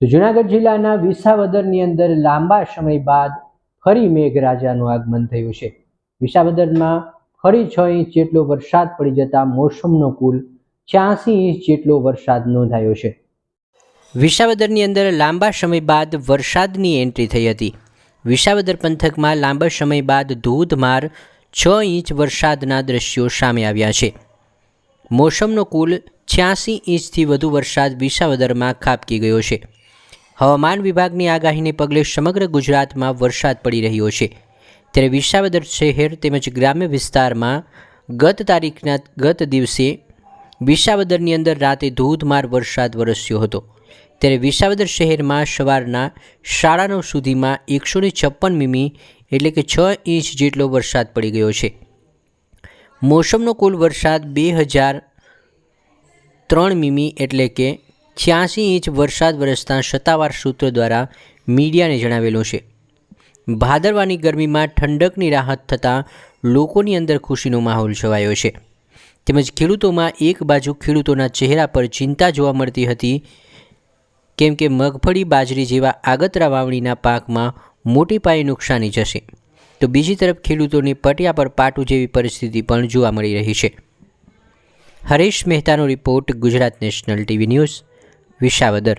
તો જૂનાગઢ જિલ્લાના વિસાવદરની અંદર લાંબા સમય બાદ ફરી મેઘરાજાનું આગમન થયું છે. વિસાવદરમાં ફરી 6 ઇંચ જેટલો વરસાદ પડી જતા મોસમનો કુલ 86 ઇંચ જેટલો વરસાદ નોંધાયો છે. વિસાવદરની અંદર લાંબા સમય બાદ વરસાદની એન્ટ્રી થઈ હતી. વિસાવદર પંથકમાં લાંબા સમય બાદ ધોધમાર 6 ઇંચ વરસાદના દ્રશ્યો સામે આવ્યા છે. મોસમનો કુલ 86 ઇંચથી વધુ વરસાદ વિસાવદરમાં ખાબકી ગયો છે. હવામાન વિભાગની આગાહીને પગલે સમગ્ર ગુજરાતમાં વરસાદ પડી રહ્યો છે. ત્યારે વિસાવદર શહેર તેમજ ગ્રામ્ય વિસ્તારમાં ગત દિવસે વિસાવદરની અંદર રાતે ધોધમાર વરસાદ વરસ્યો હતો. ત્યારે વિસાવદર શહેરમાં સવારના 9:30 સુધીમાં 156 મીમી એટલે કે 6 ઇંચ જેટલો વરસાદ પડી ગયો છે. મોસમનો કુલ વરસાદ 2003 મીમી એટલે કે 86 ઇંચ વરસાદ વરસતા સત્તાવાર સૂત્રો દ્વારા મીડિયાને જણાવેલું છે. ભાદરવાની ગરમીમાં ઠંડકની રાહત થતાં લોકોની અંદર ખુશીનો માહોલ છવાયો છે. તેમજ ખેડૂતોમાં એક બાજુ ખેડૂતોના ચહેરા પર ચિંતા જોવા મળતી હતી, કેમ કે મગફળી, બાજરી જેવા આગતરા વાવણીના પાકમાં મોટી પાયે નુકસાની જશે, તો બીજી તરફ ખેડૂતોને પટિયા પર પાટું જેવી પરિસ્થિતિ પણ જોવા મળી રહી છે. હરેશ મહેતાનો report, Gujarat national TV news, Visavadar.